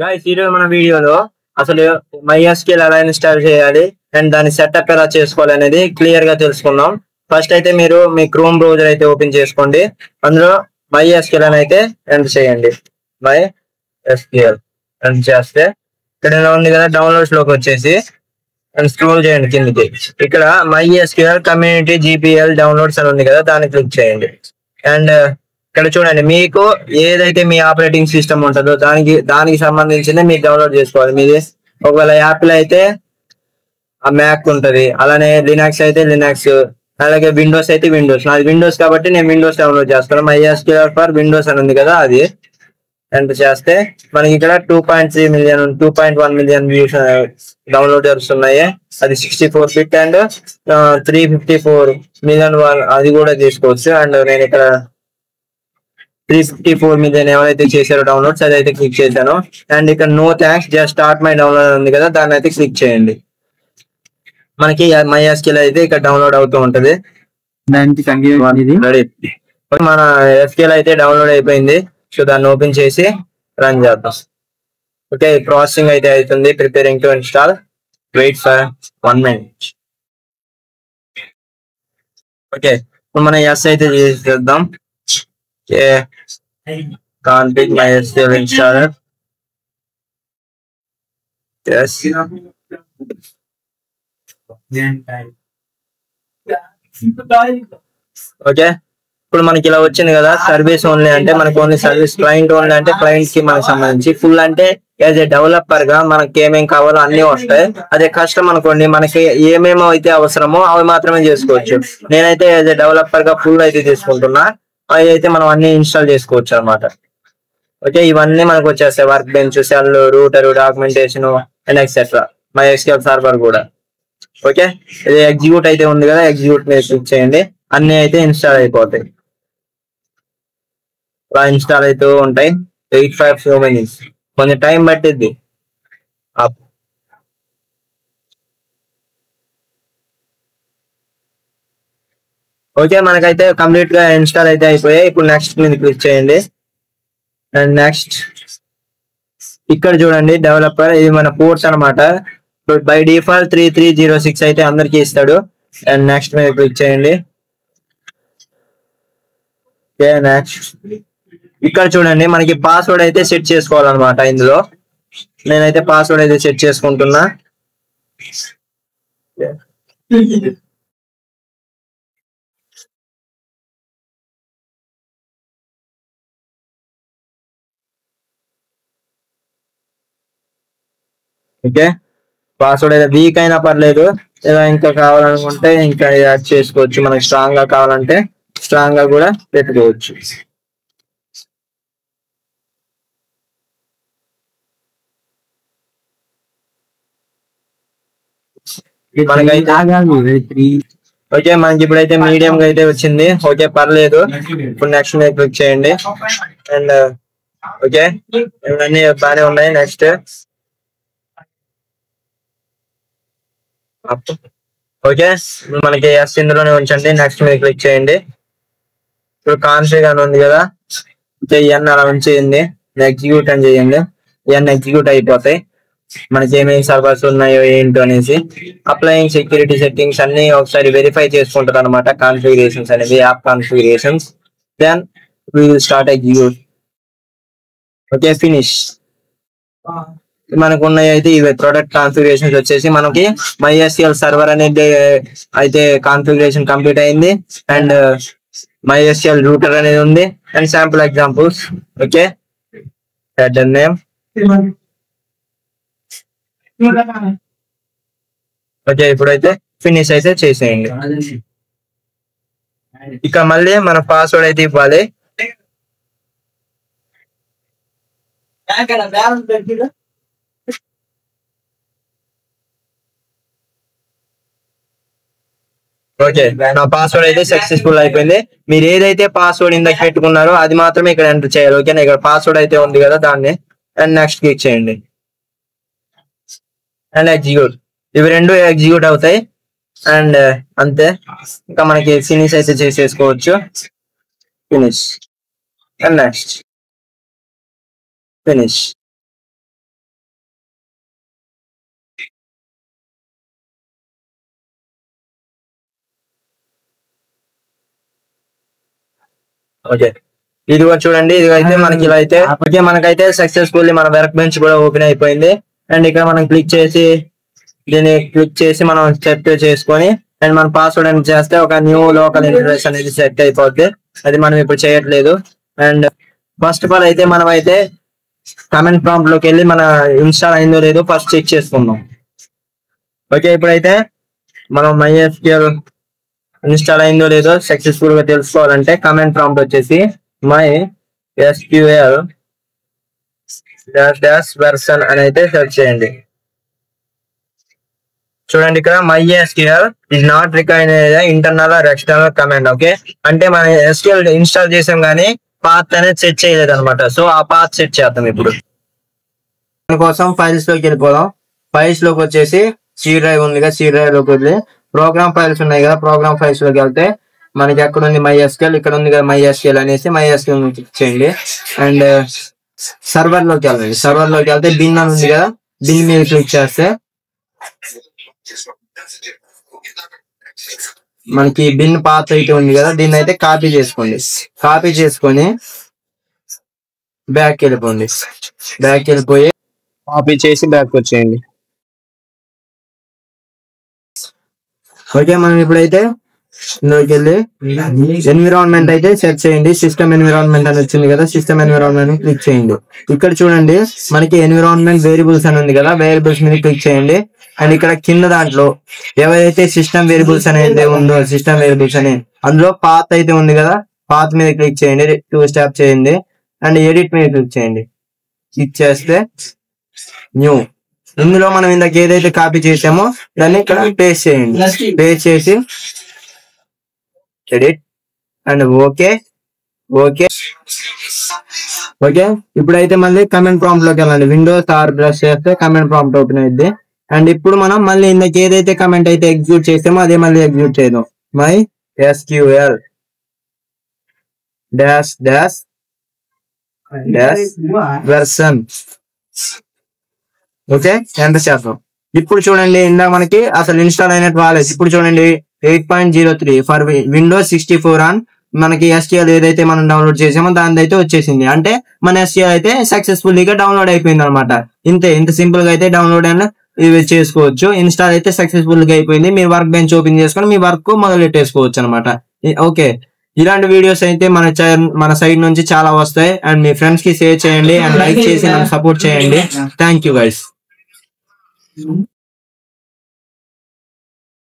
Guys ఈరోజు మన వీడియోలో అసలు MySQL ఎలా ఇన్స్టాల్ చేయాలి అండ్ దాని సెటప్ ఎలా చేసుకోవాలి అనేది క్లియర్ గా తెలుసుకుందాం. ఫస్ట్ అయితే మీరు మీ క్రోమ్ బ్రౌజర్ అయితే ఓపెన్ చేసుకోండి. అందులో MySQL అని అయితే ఎంటర్ చేయండి. MySQL ఎంటర్ చేస్తే ఇక్కడ ఉంది కదా డౌన్లోడ్స్ లోకి వచ్చేసి అండ్ స్క్రోల్ చేయండి కిందకి. ఇక్కడ MySQL కమ్యూనిటీ GPL డౌన్లోడ్స్ అని ఉంది కదా, దాన్ని క్లిక్ చేయండి. అండ్ ఇక్కడ చూడండి, మీకు ఏదైతే మీ ఆపరేటింగ్ సిస్టమ్ ఉంటుందో దానికి సంబంధించింది మీరు డౌన్లోడ్ చేసుకోవాలి. మీది ఒకవేళ యాపిల్ అయితే ఆ మ్యాక్ ఉంటది, అలానే లినక్స్ అయితే లినక్స్, అలాగే విండోస్ అయితే విండోస్. నాది విండోస్ కాబట్టి నేను విండోస్ డౌన్లోడ్ చేస్తాను. MySQL ఫర్ విండోస్ అని ఉంది కదా, అది ఎంటర్ చేస్తే మనకి ఇక్కడ 2.3 మిలియన్ 2.1 మిలియన్ వ్యూస్ డౌన్లోడర్స్ ఉన్నాయి. అది 64 బిట్ అండ్ 354 మిలియన్ అది కూడా తీసుకోవచ్చు. అండ్ నేను ఇక్కడ 354 మిలియన్ ఎవరైతే చేశారో డౌన్లోడ్స్ అదైతే క్లిక్ చేశాను. అండ్ ఇక్కడ no thanks just start my download ఉంది కదా, దాన్ని అయితే క్లిక్ చేయండి. మనకి MySQL అయితే ఇక్కడ డౌన్లోడ్ అవుతూ ఉంటది. మన SQL అయితే డౌన్లోడ్ అయిపోయింది. సో దాన్ని ఓపెన్ చేసి రన్ చేద్దాం. ఓకే, ప్రాసెసింగ్ అయితే అవుతుంది. Preparing to install. Wait for 1 minute. Okay, ఇప్పుడు మనం ఎస్ అయితే చేద్దాం. config MySQL installer. Yes. Okay, ఇప్పుడు మనకి ఇలా వచ్చింది కదా. సర్వీస్ ఓన్లీ అంటే మనకి ఓన్లీ సర్వీస్, క్లయింట్ ఓన్లీ అంటే క్లయింట్ కి మనకి సంబంధించి, ఫుల్ అంటే యాజ్ ఏ డెవలపర్ గా మనకి ఏమేమి కావాలో అన్ని వస్తాయి. అదే కష్టం అనుకోండి, మనకి ఏమేమో అయితే అవసరమో అవి మాత్రమే చేసుకోవచ్చు. నేనైతే యాజ్ ఏ డెవలపర్ గా ఫుల్ అయితే తీసుకుంటున్నా. అవి అయితే మనం అన్ని ఇన్స్టాల్ చేసుకోవచ్చు అనమాట. ఓకే, ఇవన్నీ మనకు వచ్చేస్తాయి. Work bench, cell, router, documentation and etcetera. MySQL server కూడా. ఓకే, ఇది ఎగ్జిక్యూట్ అయితే ఉంది కదా, ఎగ్జిక్యూట్ మీద క్లిక్ చేయండి. అన్ని అయితే ఇన్స్టాల్ అయిపోతాయి. ఇలా ఇన్స్టాల్ అవుతూ ఉంటాయి. 8-5 minutes కొంచెం టైం పట్టిద్ది. ఓకే, మనకైతే కంప్లీట్ గా ఇన్స్టాల్ అయితే అయిపోయాయి. ఇప్పుడు నెక్స్ట్ మీద క్లిక్ చేయండి. అండ్ నెక్స్ట్ ఇక్కడ చూడండి, డెవలపర్ ఇది మన పోర్ట్స్ అనమాట. బై డిఫాల్ట్ 3306 అయితే అందరికి ఇస్తాడు. అండ్ నెక్స్ట్ మీద క్లిక్ చేయండి. ఓకే, నెక్స్ట్ ఇక్కడ చూడండి, మనకి పాస్వర్డ్ అయితే సెట్ చేసుకోవాలన్నమాట. ఇందులో నేనైతే పాస్వర్డ్ అయితే సెట్ చేసుకుంటున్నా. ఓకే, పాస్వర్డ్ అయితే వీక్ అయినా పర్లేదు, లేదా ఇంకా కావాలనుకుంటే ఇంకా యాడ్ చేసుకోవచ్చు. మనకి స్ట్రాంగ్ గా కావాలంటే స్ట్రాంగ్ గా కూడా పెట్టుకోవచ్చు. ఓకే, మనకి ఇప్పుడైతే మీడియం గా అయితే వచ్చింది. ఓకే, పర్లేదు. ఇప్పుడు నెక్స్ట్ మీద క్లిక్ చేయండి. అండ్ ఓకే, ఇవన్నీ బాగానే ఉన్నాయి. నెక్స్ట్ ఓకే, మనకి ఎస్ ఇందులోనే ఉంచండి. నెక్స్ట్ మీద క్లిక్ చేయండి. ఇప్పుడు కాన్ఫిగ్ అని ఉంది కదా, ఇవన్నీ అలా ఉంచేయండి. ఎగ్జిక్యూట్ అని చేయండి. ఇవన్నీ ఎగ్జిక్యూట్ అయిపోతాయి. మనకి ఏమేమి సర్వర్స్ ఉన్నాయో ఏంటో అనేసి. అప్లయింగ్ సెక్యూరిటీ సెట్టింగ్స్ అన్ని ఒకసారి వెరిఫై చేసుకుంటారు అనమాట. కాన్ఫిగరేషన్స్ అనేది, app configurations. Then we will start execute. Okay, finish. మనకు ఉన్నాయి అయితే ఇవి ప్రొడక్ట్ కాన్ఫిగరేషన్స్ వచ్చేసి మనకి MySQL సర్వర్ అనేది అయితే కాన్ఫిగరేషన్ కంప్లీట్ అయింది. అండ్ MySQL రూటర్ అనేది ఉంది. And sample examples. Okay, header name. Okay, ఇప్పుడైతే ఫినిష్ అయితే చేసేయండి. ఇక మళ్ళీ మన పాస్వర్డ్ అయితే ఇవ్వాలి. ఓకే, నా పాస్వర్డ్ అయితే సక్సెస్ఫుల్ అయిపోయింది. మీరు ఏదైతే పాస్వర్డ్ ఇందాక పెట్టుకున్నారో అది మాత్రమే ఇక్కడ ఎంటర్ చేయాలి. ఓకేనా, ఇక్కడ పాస్వర్డ్ అయితే ఉంది కదా, దాన్ని. అండ్ నెక్స్ట్ క్లిక్ చేయండి. And execute. ఇవి రెండు ఎగ్జిక్యూట్ అవుతాయి. అండ్ అంతే, ఇంకా మనకి ఫినిష్ అయితే చేసేసుకోవచ్చు. Finish and next finish. Okay, ఇదిగో చూడండి, ఇది అయితే మనకి ఇలా అయితే ఓకే, మనకైతే సక్సెస్ఫుల్లీ మన వర్క్ బెంచ్ కూడా ఓపెన్ అయిపోయింది. అండ్ ఇక్కడ మనం క్లిక్ చేసి దీన్ని క్లిక్ చేసి మనం సెట్ చేసుకొని అండ్ మన పాస్వర్డ్ అనేది చేస్తే ఒక న్యూ లోకల్ ఇంటర్ఫేస్ అనేది సెట్ అయిపోద్ది. అది మనం ఇప్పుడు చేయట్లేదు. అండ్ ఫస్ట్ ఆఫ్ ఆల్ అయితే మనం అయితే కమెంట్ ప్రాంప్ట్ లోకి వెళ్ళి మన ఇన్స్టాల్ అయిందో లేదో ఫస్ట్ చెక్ చేసుకుందాం. ఓకే, ఇప్పుడైతే మనం MySQL ఇన్స్టాల్ అయిందో లేదో సక్సెస్ఫుల్ గా తెలుసుకోవాలంటే కమెంట్ ప్రాంప్ట్ వచ్చేసి MySQL version అని అయితే సెర్చ్ చేయండి. చూడండి, ఇక్కడ MySQL is not required internal are external command. Okay, అంటే మన SQL ఇన్స్టాల్ చేసాం కానీ పాత్ అనేది సెట్ చేయలేదు అనమాట. సో ఆ పాత్ సెట్ చేద్దాం. ఇప్పుడు దానికోసం ఫైల్స్ లోకి వెళ్ళిపోదాం. ఫైల్స్ లోకి వచ్చేసి సి డ్రైవ్ ఉంది కదా, సి డ్రైవ్ లోకి వెళ్ళి ప్రోగ్రామ్ ఫైల్స్ ఉన్నాయి కదా, ప్రోగ్రామ్ ఫైల్స్ లోకి వెళ్తే మనకి ఎక్కడ ఉంది MySQL, ఇక్కడ ఉంది కదా MySQL అనేసి MySQL క్లిక్ చేయండి. అండ్ సర్వర్ లోకి వెళ్ళండి. సర్వర్ లోకి వెళ్తే బిన్ అని ఉంది కదా, బిన్ మీద క్లిక్ చేస్తే మనకి బిన్ పాత్ అయితే ఉంది కదా, దీన్ని అయితే కాపీ చేసుకోండి. కాపీ చేసుకొని బ్యాక్ వెళ్ళిపోండి. బ్యాక్ వెళ్ళిపోయి కాపీ చేసి బ్యాక్ వచ్చేయండి. ఓకే, మనం ఇప్పుడైతే ఇందులోకి వెళ్ళి ఎన్విరాన్మెంట్ అయితే సెర్చ్ చేయండి. సిస్టమ్ ఎన్విరాన్మెంట్ అని వచ్చింది కదా, సిస్టమ్ ఎన్విరాన్మెంట్ క్లిక్ చేయండి. ఇక్కడ చూడండి మనకి ఎన్విరాన్మెంట్ వేరియబుల్స్ అని ఉంది కదా, వేరియబుల్స్ మీద క్లిక్ చేయండి. అండ్ ఇక్కడ కింద దాంట్లో ఎవరైతే సిస్టమ్ వేరియబుల్స్ అనేది ఉందో, సిస్టమ్ వేరియబుల్స్ అని అందులో పాత్ అయితే ఉంది కదా, పాత్ మీద క్లిక్ చేయండి. 2 స్టాప్ చేయండి. అండ్ ఎడిట్ మీద క్లిక్ చేయండి. క్లిక్ చేస్తే న్యూ, ఇందులో మనం ఇందాక ఏదైతే కాపీ చేసామో దాన్ని ఇక్కడ పేస్ట్ చేయండి. పేస్ట్ చేసి edit and okay. Okay okay ఇప్పుడైతే మళ్ళీ కమెంట్ ప్రాంప్ట్ లోకి వెళ్ళండి. విండోస్ ఆర్ ప్రెస్ చేస్తే కమెంట్ ప్రాంప్ట్ ఓపెన్ అయింది. అండ్ ఇప్పుడు మనం మళ్ళీ ఇందాక ఏదైతే కమెంట్ అయితే ఎగ్జిక్యూట్ చేసామో అదే మళ్ళీ ఎగ్జిక్యూట్ చేద్దాం. MySQL version. ఓకే, ఎంటర్ చేద్దాం. ఇప్పుడు చూడండి, ఇందాక మనకి అసలు ఇన్స్టాల్ అయినట్టు రాలేదు. ఇప్పుడు చూడండి 8.03 ఫర్ విండోస్ 64 ఆన్ మనకి SQL ఏదైతే మనం డౌన్లోడ్ చేసామో దాని అయితే వచ్చేసింది. అంటే మన SQL అయితే సక్సెస్ఫుల్లీ గా డౌన్లోడ్ అయిపోయింది అనమాట. ఇంత సింపుల్ గా అయితే డౌన్లోడ్ అయినా ఇవి చేసుకోవచ్చు. ఇన్స్టాల్ అయితే సక్సెస్ఫుల్ గా అయిపోయింది. మీ వర్క్ బెంచ్ ఓపెన్ చేసుకొని మీ వర్క్ మొదలెట్టేసుకోవచ్చు అనమాట. ఓకే, ఇలాంటి వీడియోస్ అయితే మన సైడ్ నుంచి చాలా వస్తాయి. అండ్ మీ ఫ్రెండ్స్ కి షేర్ చేయండి అండ్ లైక్ చేసి సపోర్ట్ చేయండి. Thank you guys.